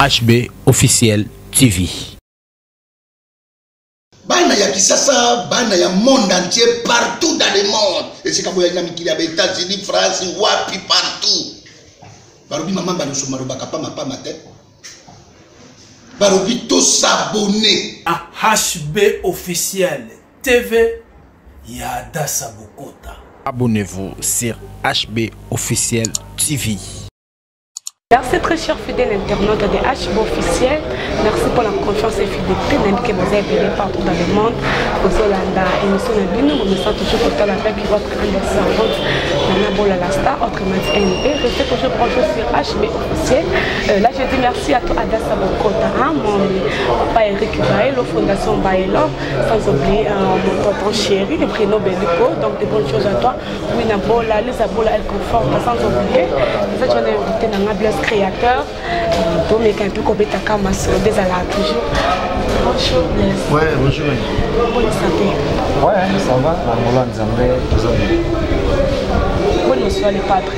HB Officiel TV. Bana ya kisasa, bana ya monde entier, partout dans le monde. Et c'est comme il y a des États-Unis, France, wapi, partout. Barobi maman ba nous maroba kapa mapa matin. Barobi tous s'abonner à HB Officiel TV. Yada Sabokota. Abonnez-vous sur HB Officiel TV. Merci très chers fidèles internautes de HB Officiel. Merci pour la confiance et fidélité que vous avez payé partout dans le monde. Pour cela, l'émission de Bino, vous me sentez toujours total avec votre descendante, Nana Bola Lasta, autrement dit NB. Restez toujours branchés sur HB Officiel. Là, je dis merci à toi, Adassa Bokota, mon papa Eric Baelo, Fondation Baelo, sans oublier mon tonton chéri, le prénom Bélico. Donc, de bonnes choses à toi. Oui, Nabola, les Abola, elle conforte, sans oublier. Cette journée, invité dans la blesse créateur, pour mes campus Kobeta Kamas, des alas toujours. Bonjour, Blaise. Ouais, bonjour. Bonne santé. Ouais, ça va. La Moulin Zambé, Bonne monsieur le padre.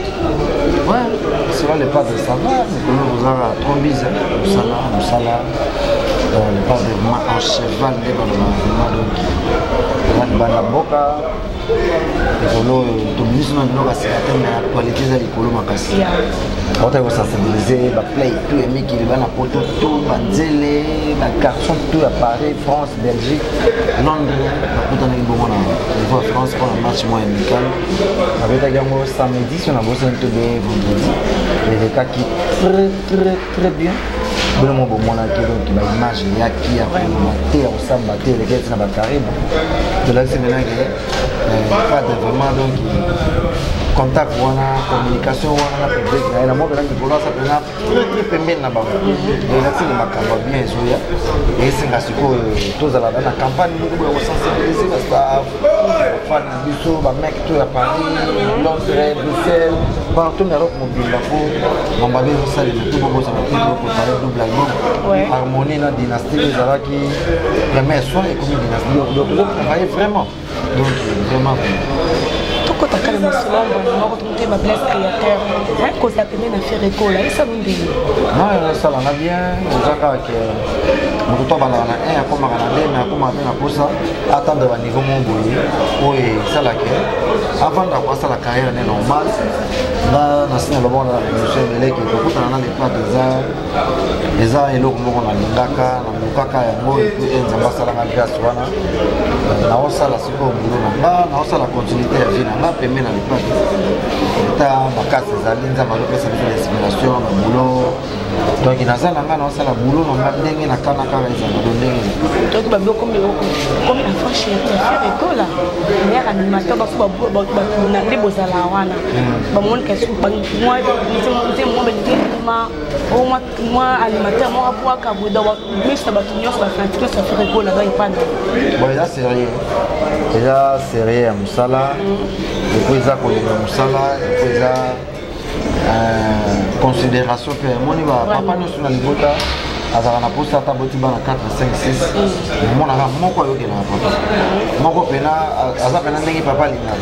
ouais, c'est là le padre, ça va. Nous avons trop bizarre. Moussala. Le padre en cheval, donc la boca. Le ministre de la qualité de l'écolo makasi. On a sensibilisé, play tout et qui va na poto tout, banzele, la garçon tout à Paris, France, Belgique, Londres, on a eu bon na France pour un match moins amical. Avec la gamme samedi, on a bossé un peu vendredi. Les cas qui très bien. Bon mon bon mon qui donc la image il y a qui a monté au samba les gars na bakari. De là c'est maintenant que pas de vraiment donc contact wana communication wana public na mo bela ki bola ça pena très pembeni na bango. Et là c'est le makamba bien ezoya. Et c'est nga siko tous à la campagne nous pour sensibiliser la staff fan biso ba mec tout à Paris, Londres, Bruxelles, partout en Europe mobile la pour mambabe ça les tout bon ça va pour préparer double album. Harmonie na dynastie les qui premier soin et comme dynastie donc travailler vraiment. Donc vraiment quand tu as le tu as blesse créateur, quand tu as na faire école, ça nous dit. Non, ça va bien. Nous avons un comme un mais comme un pour ça, attendre au niveau mondial. Oui, ça la avant d'avoir ça la carrière est normale. Là, dans ce moment là, monsieur Melek, il faut que on a les pas des arts et l'eau comme on a l'ingaka, l'ingaka et moi et puis on va ça la grâce wana. Na osa la siko boulot na osa la continuité à vie na permet na pas. Ta bakase zalinza malope ça fait l'inspiration na boulot. Donc il a ça na osa la boulot na ndenge na kana kana za ndenge. Donc ba comme enfant chéri à faire école là. Mais animateur ba na ndebo za la wana. Ba mon que moi moi animateur moi pour kabuda mais ça va tenir ça va ça fait école là-bas il pas. Bon là c'est rien. Déjà c'est rien Moussala. Et puis ça qu'on est Moussala et puis ça considération que moi ni va papa nous sur la libota azala na posta ta boti bana 4 5 6 mona na moko yo ke na papa moko pena aza pena ndenge papa linga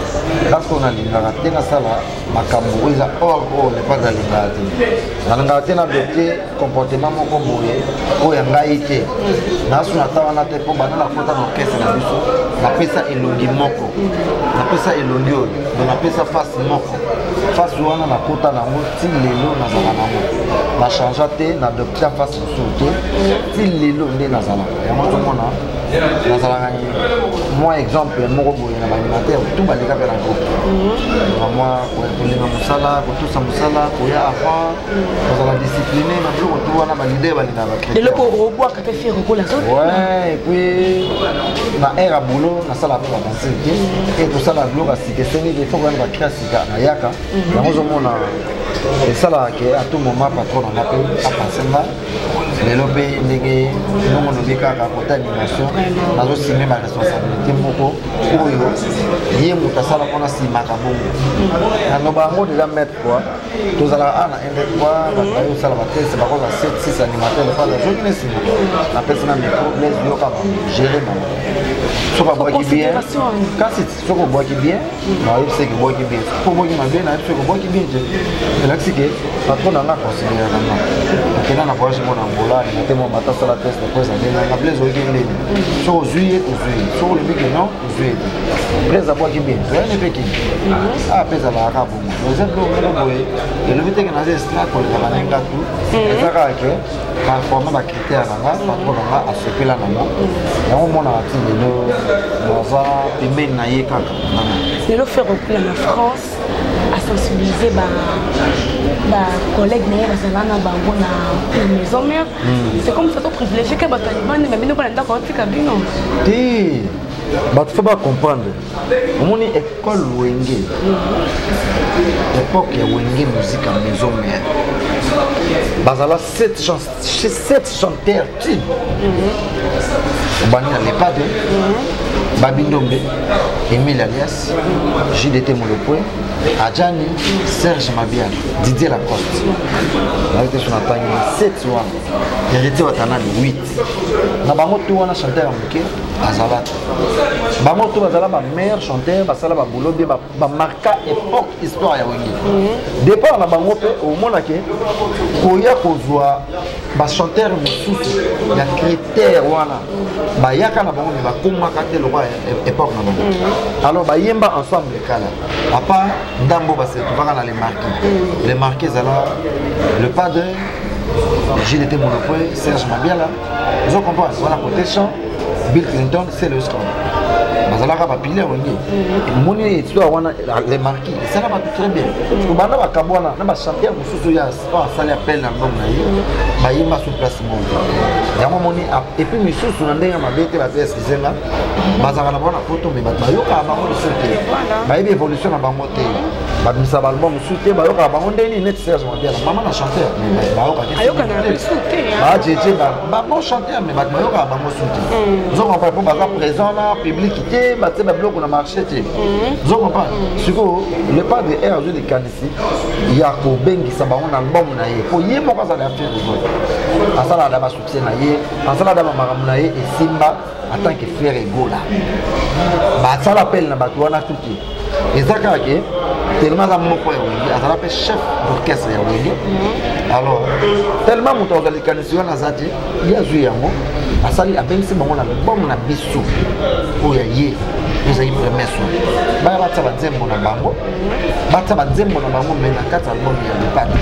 parce qu'on a linga tena sala makambo iza or le pas linga te na tena doté comportement moko boye o ya ngai te na suna ta wana te po bana na kota na orchestre na biso na pesa elongi moko na pesa elongi o na pesa face moko face wana na kota na mo ti lelo na zala na mo na changer te na adopter face so si lelo nde nazala yango tomona nazala moi exemple moko boye na animateur tout baleka pe na groupe moi kolinga mosala kotusa mosala koya avant nazala discipliné na biloko tu wana balide balinga bakre lelo ko robwaka pe faire ko la zone ouais et puis na era boulot nasala pe badanse et tout ça la biloko asike seni il faut qu'on va créer sika na yaka yango zomona et ça là que à tout moment patron on appelle à passer là lelo pe ndenge non on obi kaka côté animation nazo signer ma responsabilité te moko oyo ye moto asala mpona simaka bongo yango bango déjà mettre quoi tozalaka ana indetoi bazayi osala batese bakoza 7-6 animateur lepasa soki nesima napesi na micro blaise yoka bagere bango soki abwaki bien kasi soki obwaki bien nayebiseki obwaki bien soki obwaki mabe nayebi soki obwaki bien te elakisi ke patron nanga considéraka nga okenda na voyage mona ngola alinga te mo batasala teste po eza ndenanga blaise oyoki ndeni soki ozwi ye ozwi ye soki olobi ke non ozwi ye te blaise abwaki bien toyani mpe kini ape ezalaka bongo eza biloko moko boye elobi teke naza estra kolekaka na ngatu eza kaka ke baforma bacritère nanga patron nanga asepela nango yango monaka ti lelo naza pembeni na ye kaka lelo faire recul na France à sensibiliser collègues na ye bazala na bango na maison mère c'est comme ça to privilégié ke bato alibani bamino bana ndako otika bino te bato fe bacomprendre omoni école wenge époque ya wenge musique ya maison mère bazala 7 chanteurs tube obani na lepade Babindombe, Emile Alias, JDT Molopoué, Adjani, Serge Mabial, Didier Lacoste. On a été sur la taille 7 soirs. Il était au Tanani 8. Dans Bamoto, on a chanté à Mouké, à Zalat. Bamoto, Bazala, ma meilleur chanteur, Basala, Baboulou, marqua époque, histoire à Wengi. Départ, on a Bamoto, au monde, Koya Kozwa, chanteur, il y a critères, voilà. Bayaka, na Bango, mais Bakoma, Kate, le roi, époque, alors, Bayemba ensemble, Kala. À part, Ndambo, c'est tout va dans les marqués. Les marqués, alors, le padre, JDT Monopoué, Serge Mabiala, vous comprenez, voilà, protection, Bill Clinton, c'est le score. Bazalaka ba pile wengi moni histoire wana les marquis ça va très bien ko bana ba kabwana na ba chanter mususu ya pas sali appel na ndom na ye ba yima sur place monde ya moni et puis mususu na ndenga mabete ba test zenga bazaka na bona photo me ba yoka ba mo soute ba yebe évolution na bango te ba misa ba album soute ba yoka ba ndeni net Serge Mabiala maman na chanteur mais ba yoka na soute ba jeje ba bon chanteur mais ba yoka ba mo soute nous on va pas présent là public baté ba bloc na marché te zo comprendre siko le pas de air de Kanisi ya ko bengi sa ba on album na ye ko ye mo ka za la faire de asala da ba succès na ye asala da ba makamuna ye et Simba en tant que frère Egola ba sala appel na ba tuana tuki ezaka ke tellement za moko ya wengi asala pe chef d'orchestre ya wengi alors tellement moto za Kanisi wana zati ya zu yango asali abengisi bango na album na biso oya ye ezali premier son baya batsa banzembo na bango me na kati album ya lepade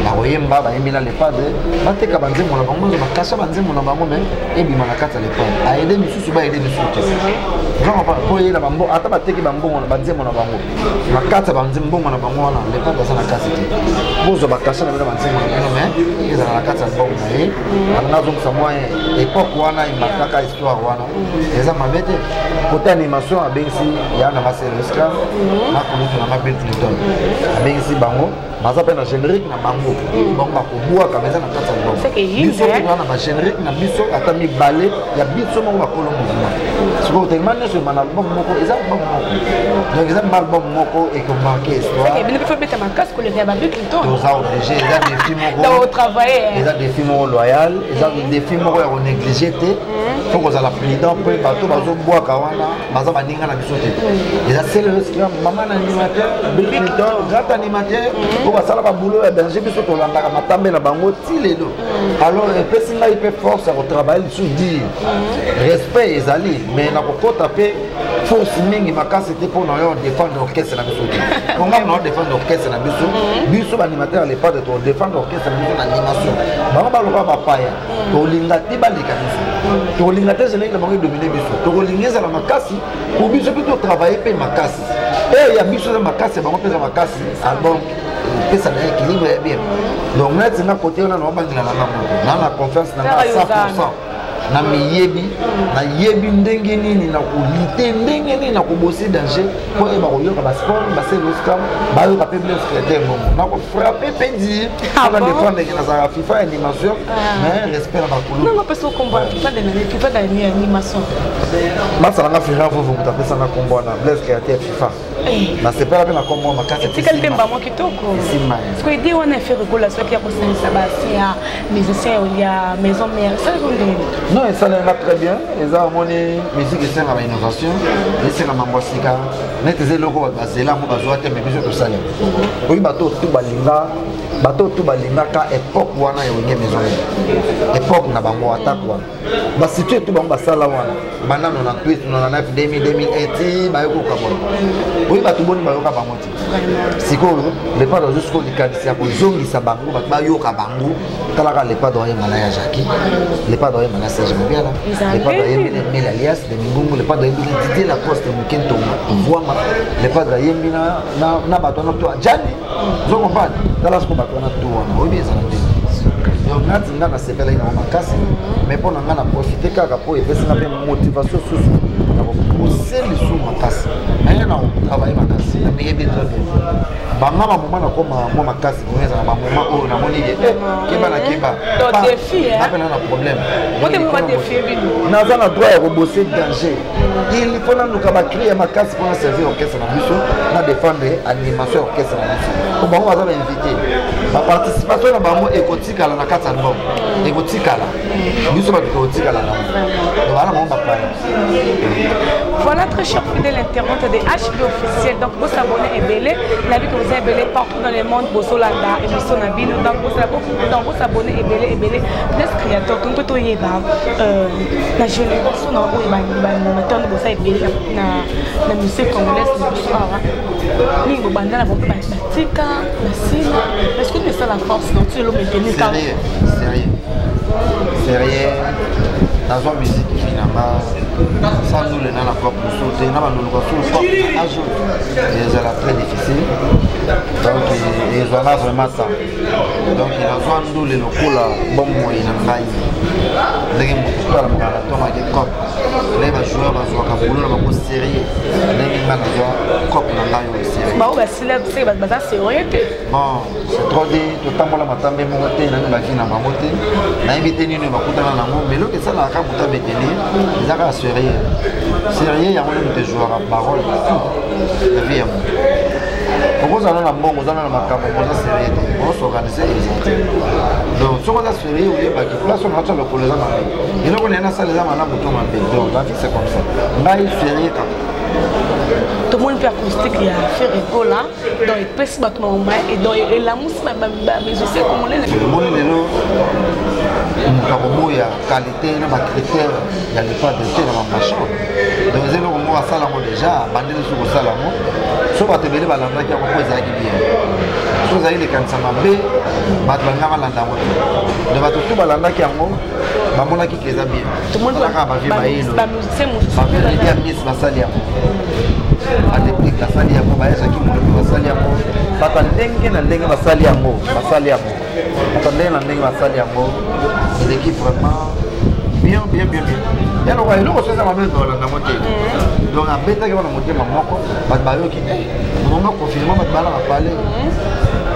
bakoyemba bayembi na lepade bateka banzembo na bango bakasha banzembo na bango me ebima na kati ya lepade aede misusu baede misusu te po yela bango ata bateki bambongo na banzembo na bango na kati ya banzembongo na bango wana lepade aza na kati te bozwa bakasha na bino banzembo na bino me ezala na kati ya album na ye alinga azongisa mwa époque wana emakaka histoire wana eza mabe te kote animation abengisi yana maserosca na kolutu na Bill Clinton abengisi bango baza pe na générique na bango bango bakobwaka meza na kati ya album biso wana ba générique na biso ata mibale ya biso moko bakolo mouvement siko tellement nyonso ema na album moko eza album moko donc eza album moko ekomarke histoire bino mpe beta makasi koleka ya ba Bill Clinton toza obligé eza défi moko donc travailler eza défi moko loyal eza défi moko ya konéglige te faut kozala président mpe bato bazobwaka wana baza baninga na biso te eza sérieux mama na animateur Bill Clinton grand animateur po basala baboulot ya berger biso tolandaka matambe na bango ti lelo alors epesi ngai mpe force ya kotravaille lisusu dire respect ezali mais na kokota mpe force mingi makasi te mpona yo défendre orchestre na biso te onga na défendre orchestre na biso biso baanimateur ya lepade to défendre orchestre na biso na animation bango baloka bapaya tolinga te baleka biso tolinga te zelenge na bango edomine biso tokolinga ezala makasi po biso mpe totravaille mpe makasi ya biso eza makasi ya bango mpe eza makasi album pesa na équilibre ya bien donc neti nga côté wana na obangela na namo na confiance na 100% na miyebi na yebi ndenge nini na kulite ndenge nini na kubosser danger pour e ba koyoka ba sport ba c'est le scam ba yo ka pe bien secrétaire non na ko frapper pendi na défendre que na FIFA animation mais respect na ba kulu non parce qu'on combat FIFA de l'animation masa na FIFA vous taper ça na combat na Blaise créateur FIFA na c'est pas la peine combat ma carte c'est quel temba moi kitoko parce que dit on a fait régulation qui a conseillé ça ba c'est à musicien il y a maison mère ça non et ça va très bien ils ont monné musique et c'est la innovation et c'est la mambosika net c'est logo bazela mo bazwa te mais biso to salim oui bateau tout balinga ka époque wana ya wenge maison époque na bango attaque wana ba situé tout bango basala wana bana 98 99 2000 ba yoko kabona oui bato boni ba yoka bango ti siko le pas jusqu'au likanisi ya kozongisa bango ba yoka bango talaka le pas doyer malaya Jackie le pas doyer malaya Serge Mobiala le pas doyer Mel alias de Mingungu le pas doyer Didier Lacoste Mukento Voama le pas doyer na bato na to Jani zo comprendre tala ce qu'on va connaître tout on oui bien ça donc ngati ngana sepela ina makasi mais pour ngana profiter kaka pour epesa na pe motivation susu na pousser les sous makasi aya na travailler makasi na meyebi très banga ba moment na koma mo makasi mweza na ba moment o na moni keba na keba donc défi hein appelle na problème moi que moi défi bino na za na droit ya bosser danger il faut na luka ba créer makasi pour servir orchestre na biso na défendre animation orchestre na biso ko bango baza ba invité ba participation na bango ekotikala na kati album ekotikala biso ba ekotikala na voilà mon papa. Voilà très cher fidèle internaute de HB officiel donc vous abonnez et belé la vie que vous avez belé partout dans le monde vous solanda et vous nabino donc vous abonnez et belé les créateurs donc peut yeba la génération na o yeba na temps vous avez belé na musique congolaise de soir ni bo banda na bo batika na sina est-ce que c'est ça la force donc tu le maintenir quand sérieux dans une musique finalement sans nous les nana propre sauter n'a pas nous le propre et c'est très difficile donc ils ont vraiment ça donc il a besoin nous les locaux là bon moi il a failli les gens qui parlent de la tombe avec cop les joueurs va jouer comme sérieux les gens qui jouent cop na ngayo sérieux bah ouais c'est bah sérieux bon c'est trop dit tout temps la matambe monter na baki na mamote na invité ni ne bakutana na ngo mais lo que ça la ka buta beteli ils a sérieux sérieux ya ngone de joueur à parole la vie pourquoi ça na mbongo ça na makambo ça sérieux on s'organiser donc ce qu'on a sérieux ou baki place on a le collège na et là on est na salle za mana buto mabe donc la vie c'est comme ça ngai sérieux tout le monde peut acoustique il y a faire école là donc il pèse battement et donc la musique mais aussi comme on est le monde nous ya qualité na ba critère ya le pas de terre na machin donc c'est le moment à ça là déjà bandé sur ça là mo so ba te bele ba landa ki ko za ki bien so za ile kanisa mabe ba landa ba landa mo de ba tout ba landa ki yango ba mona ki keza bien tout le monde ba vi ba ilo ba musicien ba vi ya miss ba sali yango adepti la sali yango ba yesa ki mo ba sali yango ba ta ndenge na ndenge ba sali yango attendez la ndenge ba sali yango l'équipe vraiment bien. Et alors, il y a aussi ça m'a mis dans la montée. Donc, à bête qui va la montée, maman, bateau qui est, maman confinement, bateau à parler.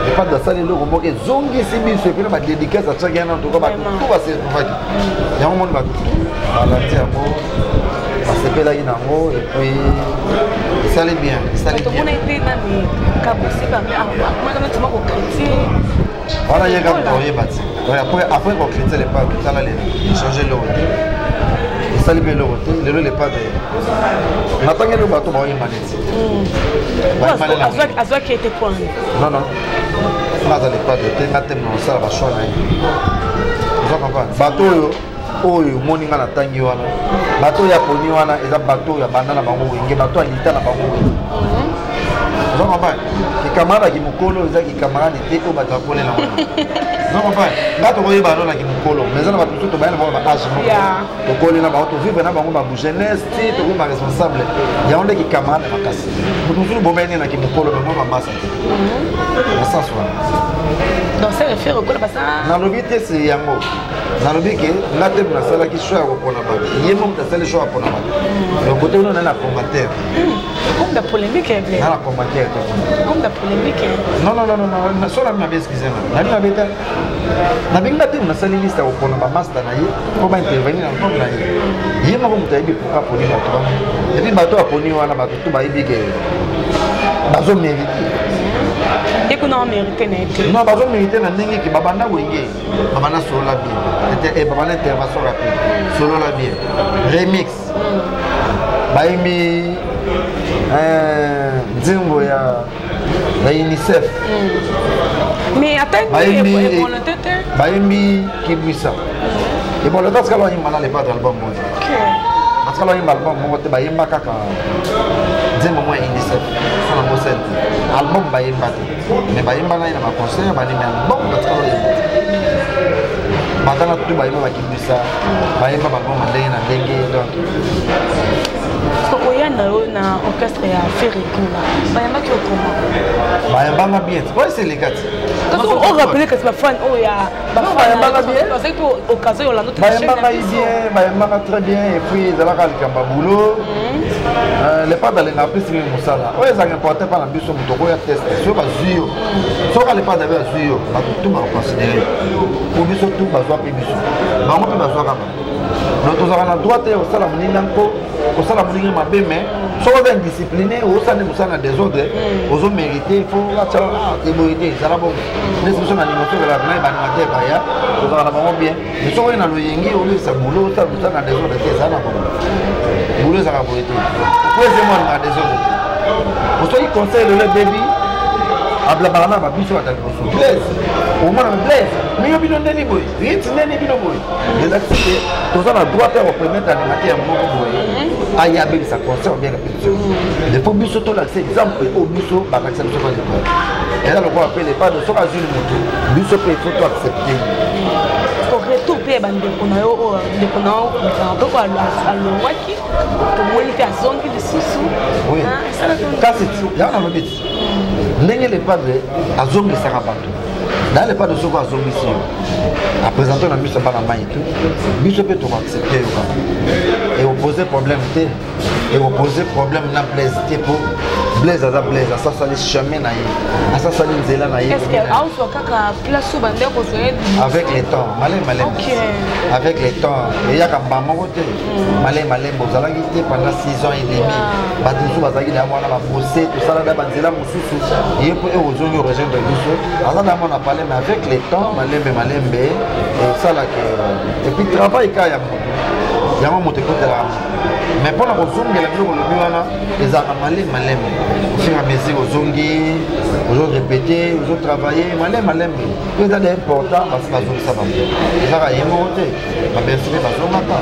Et pas de ça, les lots, qui zongi si bien, c'est que la dédicace à chaque année, en tout cas, tout va se faire. Il y a un moment où on va lancer un mot, on se fait là, il y a un mot, et puis ça allait bien. Tout le monde a été dans les cabossés, comment tu m'as critiqué. Voilà, il y a un gars qui est bâti. Après qu'on critique les pas, ça va changer le roté. Et ça libère le roté, le lot n'est pas de. On attend que le bateau va y manetter. À qui était point. Non. Là, ça n'est pas de thé, là, ça va changer. Vous comprenez? Bateau, oyo moninga na tangi wana. Bateau ya poni wana, eza bateau ya bandana bango wenge, bateau ya lita na bango wenge. Vous comprenez? Les camarades qui me collent, les camarades étaient au bateau pour les langues. Vous comprenez? Là, tu vois les ballons qui me collent. Mais ça, tout le monde va âge. Tu colles là-bas, tu vis maintenant, tu jeunesse, tu es responsable. Il y a des camarades qui me cassent. Tu toujours bon qui me collent, mais moi, ma masse. Ça, soit. Donc ça réfère au parce que na lobité c'est yango. Na lobité na te na sala ki choix ko na ba. Yemo ta sala choix ko na ba. Donc côté on a la commentaire. Comme de polémique est vrai. Na la commentaire. Comme de polémique. Non, na sola m'a excusé na. Na beta. Na binga te na sala liste ko na ba master na ye. Ko ba intervenir en compte na ye. Yemo ko mutayibi pour poni ba to. Et puis bato aponi wana bato to ba yibi ke. Bazo mérite. Et qu'on a mérité n'est non, bazo mérité na ndenge ki babanda wenge. Babana solo la bien. Et babana intervention rapide. Solo la bien. Remix. Baimi Zimbo ya UNICEF. Mais attends, Baimi Kibwisa. Et bon, le temps que l'on a pas d'album. Parce que l'on a un album, on va yemba kaka. Zimbo moi UNICEF. Ça na mosel. Album bayemba. Mais bayemba na ina ma concert, ba ni album parce que l'on a Madame tout bayemba Kibwisa. Bayemba album ndenge na ndenge donc. na orchestre ya Ferricula. Bayamba qui comment? Bayamba bien. Ouais, c'est les gars. Quand on rappelle que c'est ma fan oh ya Bayamba bien. Parce que occasion on l'a noté. Bayamba bien, Bayamba très bien et puis ils ont la boulot. Les pas dans les naples c'est musala. Ouais, ça n'importe pas la biso mutoko ya test. Sur ba zuyo. Sur les pas d'avoir zuyo, ba tout ba considérer. Pour biso tout ba zo pe biso. Ba mo pe ba zo kama. Donc nous avons la droite au salaire moninanko, au salaire moninga mabé mais soit on est indiscipliné ou ça ne nous a des ordres, aux hommes mérités, il faut la évoluer, ça va bon. Les solutions d'animation de la main, animateur, baya, nous avons bien. Mais soit on a le yengi, au lieu de sa boulot, ça nous a des ordres, ça va bon. Boulot, ça va bon. Pourquoi c'est moi on a des ordres? Pour ceux qui conseillent le baby, à Blabarana, ma biche va être blaise. Au moins, blaise. Mais il y a bien un boy. Il y a bien un boy. Les accepter. Tous on a droit de représenter animateur à mon boy. Aïe, avec sa concert bien répétition. Les faux biches sont l'accès. Exemple, au bicho, bah l'acceptation pas de quoi. Et là, le roi appelle les pas de ce cas d'une moto. Bicho peut faut accepter. Au retour, il y a des conneaux, des conneaux, donc à l'ouaki, pour moi, il fait à zone de sous-sous. Oui. Quand c'est il y a un bit. N'ayez les pas de à zone de Sarabato. Dans les pas de souvent à zone ici. À présenter la mise à la main et tout. Bicho peut accepter et opposer problème et opposer problème n'a plaisir pour blaise à blaise à ça ça chemin na à ça ça nzela na est-ce que also kaka place bande ko soye avec les temps malé avec les temps et ya kamba moko te malé bozala gité pendant 6 ans et demi batu su bazaki da mwana ba bosser tout ça là banzela mususu et pour ozongi rejoindre biso ala na mona parler mais avec les temps malé et ça là que et puis travail ka ya yama moto côté là mais pour la zongela biloko lobi wana ezaka malé au fur et à mesure ozongi ozo répéter ozo travailler malé c'est important parce que bazongisa bango ezaka yemo te babercine bazongaka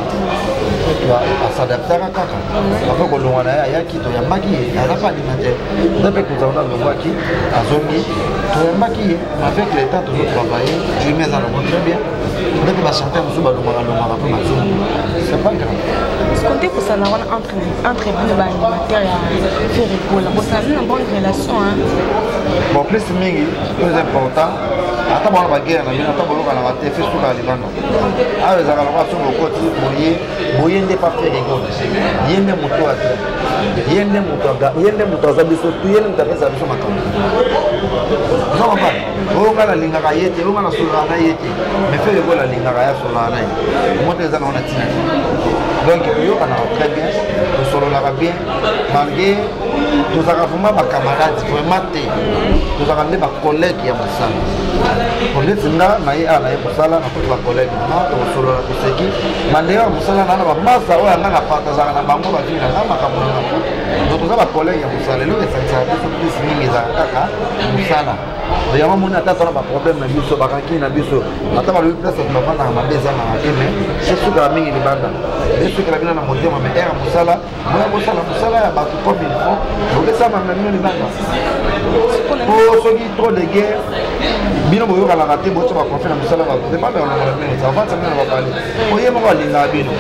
à s'adapter kaka après kolongwa na ye ayaki toyambaki ye aza pa animateur nde mpe kozala longwaki azongi toyambaki ye avec le temps tozo travailler jumi eza longo très bien nde mpe bachanteur mosusu balongwaka mpe bazongi c'est pas grave comptez pour ça entre vous animateur et Ferricula vous avez une bonne relation hein bon plus mingi plus important ata bana baguerre na bino ata boloka na bate fe suka libanda awa ezaka lokwa so bokoti boye nde pa faire rigole ye nde moto ata ye nde moto aza biso tu ye nde moto apesa biso makambo ozomapa oyonga nalingaka ye te oyonga nasololaka na ye te mais fe rigole alingaka ye asololaka na ye moto eza nango na ntina donc oyokanaka très bien tosololaka bien malgré tozalaka vraiment bacamarade vraiment te tozalaka nde bacollègue ya mosala polisi nga na ye ala ye mosala na koti bacollègue na tosolola toseki mandenge ya mosala na na bamasa oyo anga na partazaka na bango bavile na makambo na bango donc toza bacollègue ya mosala eloko esangisaka biso plus mingi ezaka kaka mosala yango moni ata azala baproblème na biso bakaki na biso ata balobi place bavandaka mabe ezangaka te mais esukala mingi libanda esukela bino na motema mais ere mosala moya bosala mosala ya bato comme il faut bokesama na bino libanda po soki trop de guerre bino boyokalaka te botya baconfie na mosala badepabeavansamina bapale po ye moko alingaka bino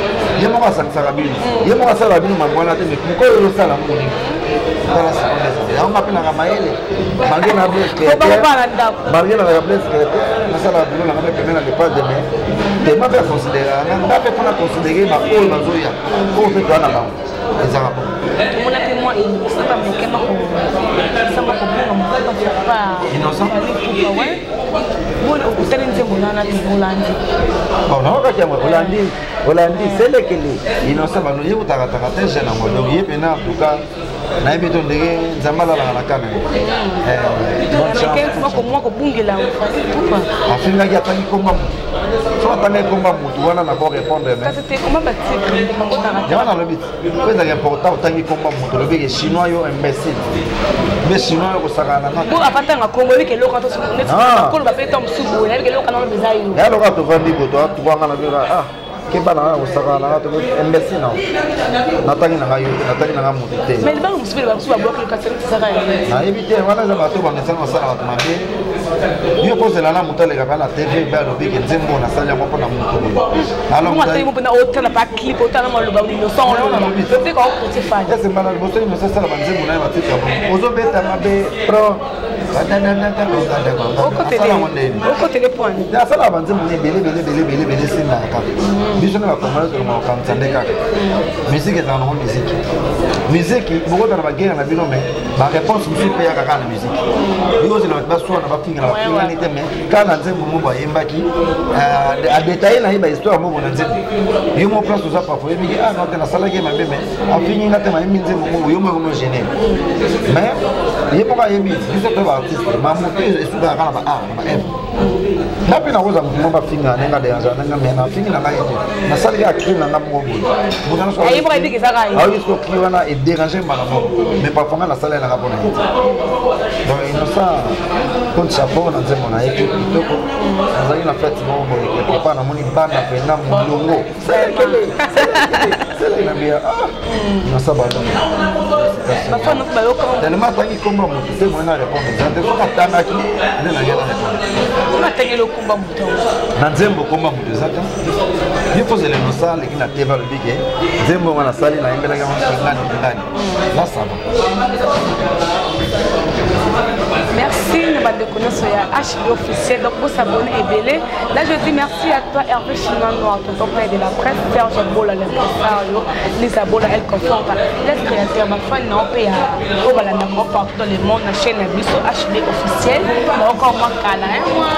ye moko asangisaka bino ye moko asalaka bino mambo wana te mais pourkoi oyo osala moni tala seconde yango mapelaka mayele malgré na bleu malgré na bleu nasala bilo na ngabe pemena le pas de mais te ma faire considérer nga pe pona considérer ba oyo bazoya ko pe twana ba ezaka bon mon appel-moi et ça va me kema ko sama ko pas innocent ouais bon au terrain de mon ana Hollande bon non ka kiamo Hollande c'est lequel innocent ba no yebu taka te jeune ngo donc yebe na en tout cas na yebi to ndenge nzambala la kana moi ko bungela afinga ya tangi komba so tangi komba mutu wana na ko répondre mais c'était comment bâtir yana le bit ko za important tangi komba mutu le big chinois yo imbécile mais chinois ko sakana na bo apata nga kombo ke loka to ko ba peta msubu na ke loka na bezayo ya loka to vandi bo to kwanga na bira keba na osakana to imbécile na tangi na ngayo na tangi na mutu te mais le ba msubu ba msubu bloquer le kasser saka na éviter wana za bato ba ngesana sala ba mabe yo pose la mutu le kaka na TV ba lo big nzembo na sala mo na mutu alors moi moi na hotel na pas clip hotel na lo ba no son c'est quoi c'est fan c'est malal bo so no sala ba nzembo na ba tete ozo beta mabe pro au côté des points ya sala ba nzembo ne bele sina kaka biso na ba komala to mo kan tsande kaka musique za no musique beaucoup dans la guerre na bino mais ma réponse musique pe ya kaka na musique yo zela ba so na ba finga na finga ni teme kana nzembo mo ba yembaki a détailler na ba histoire mo na nzembo yo mo place za pa fo yemi no te na sala ke mabe mais a finga na te ma yemi nzembo mo yo mo gêner mais ye mo ba yemi biso pe ba artiste ma mo te esuka kana ba ma f na pe na roza mo ba finga nga de anja nga me na finga na ngaye na sala ya crime na mo bo na so ay mo ka dike saka ah oui so cliona et déranger malamo mais parfois na sala na ngapona donc innocent contre chapeau na nzembo na équipe kitoko azali na fête mo ko pa na moni bana pe na mulongo c'est la bien na sabado parfois nous ba yoko tellement tangi komba mo c'est moi na répondre zante ko katanga ki nde na yela on a tengelo komba muto na nzembo komba muto zata il faut les nosa les kina teva le big nzembo wana sali na imbela kama ngani là ça va. Merci, nous allons connaître HB officiel, donc vous s'abonner et belé. Là, je dis merci à toi, Hervé Chinois Noir, tonton père de la presse, Serge Bola, l'impresario, Lisa Bola, elle conforte. Les créateurs, ma femme, non, paye à partout dans le monde, la chaîne Bisso HB officiel. Mais encore moins qu'à la moi,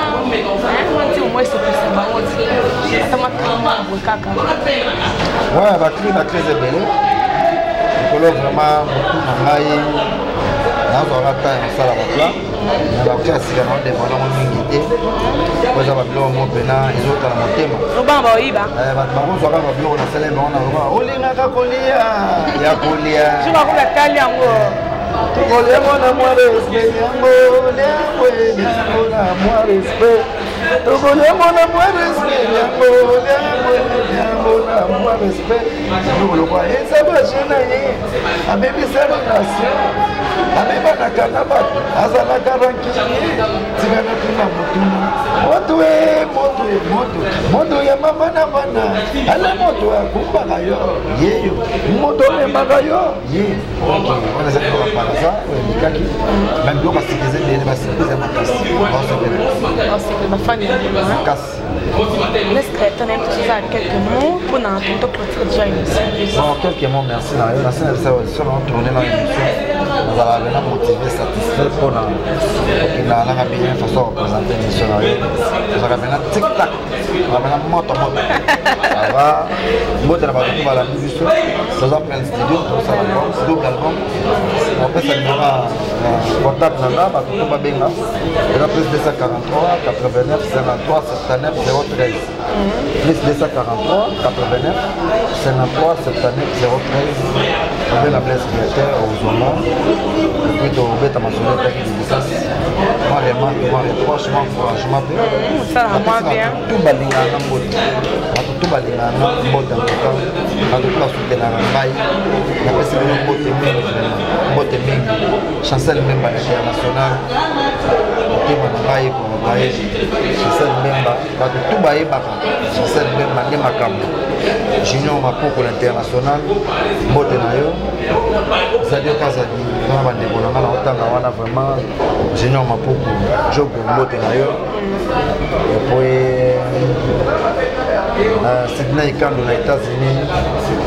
dis-moi, c'est pour ça, moi, c'est moi qui ouais, la crise est belle. Vraiment, nazwaka temps ya kosala bapla na bapla ya sika na odependamo mingi te po eza babiloko mo mpena ezotala motema bato bakozwaka babiloko na sala bango na roba olingaka kolia ya kolia tokolia na mwa respect yango liango eliango na mwa respect tokolia na mwa respect yango liango eliango na mwa respect lokolokwa eza bajena ye abebisa relation abebanaka na bato azalaka rankini tikana tuna motuna moto ya mama na bana ala moto akumbaka yo yeyo moto omemaka yo ye wana ezali baparaza oyelikaki babiloko asikize ndele basikize makasi makasi quelques mots pour notre clôture déjà émission. Bon, quelques mots, merci. La scène de cette audition, on a tourné dans l'émission. Nous avons motivé, satisfait pour la bien façon de représenter l'émission. Nous avons tic-tac. Nous avons moto. Ça va. Nous avons la musique. Nous avons plein de studios. Nous avons un double album. Après, ça nous aura contact. Nous avons Benga. Nous avons plus 243, 89, 53, 79, 013. Plus 243, 89, 53, 79, 013. Avec la blesse créateur aux hommes. Et puis, au bête à ma soeur, qui dit ça. Moi, vraiment, franchement, encouragement. Ça va bien. Tout balinga na mbote. Tout balinga na mbote en tout cas. Tout la soutenir na ngai. Na pesi le mbote mingi. Mbote mingi. Chancel Memba international. Tema na ngai pour ngai. Chancel Memba. Tout baye baka. Chancel Memba ne makambo. Junior Mapoko l'international mbote na yo c'est-à-dire kazali vraiment bandeko na nga na otanga wana vraiment Junior Mapoko jogo mbote na yo et puis Sidney Ikando na États-Unis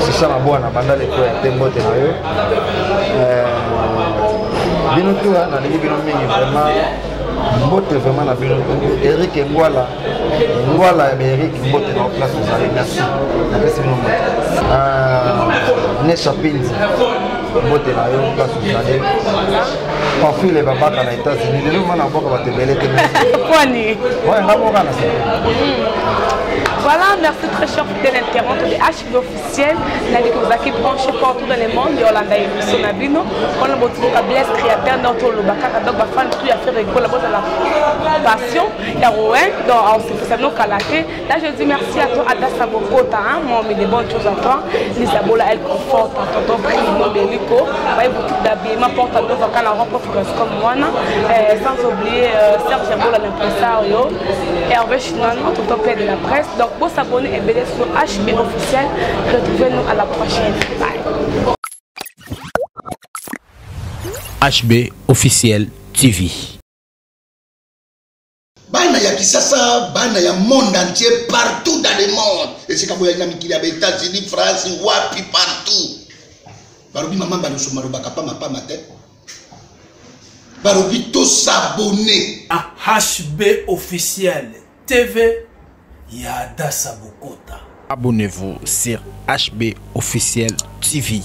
Sisha Mabwana banda leko ya te mbote na yo bino tuwa na lingi bino mingi vraiment mbote vraiment na bino Eric Ngwala ya Eric mbote na place vous allez merci na pesi bino mbote Nesha Pinzi mbote na yo place vous allez Pamphile babaka na États-Unis lelo mana boka batebele te Kwani ouais ngaboka na ça. Voilà, merci très cher fidèle internaute de HB officiel. La vie que vous avez branché partout dans le monde. Yolanda et Sonabino. On a beaucoup de blesse créateur dans tout le Bakaka. Donc, ma fan, tout a fait avec la passion. Il y a Rouen. Donc, on s'est fait ça, nous, Kalaté. Là, je dis merci à toi, Adassa Bokota. Moi, on met des bonnes choses à toi. Lisabola, elle conforte. Tonton Primo, Beliko. Voyez, boutique d'habillement, porte à deux vacants, la robe comme moi. Sans oublier Serge Bola, l'impresario. Hervé Chinon, tonton père de la presse. Donc, pour s'abonner et bénéficier sur HB officiel, retrouvez-nous à la prochaine. Bye. HB officiel TV. Bana ya kisasa, bana ya monde entier, partout dans le monde. Et c'est comme il y a des États-Unis, France, wapi, partout. Barobi maman baluso marobaka pa mapa matin. Barobi to s'abonner à HB officiel TV. Yada Sabokota. Abonnez-vous sur HB officiel TV.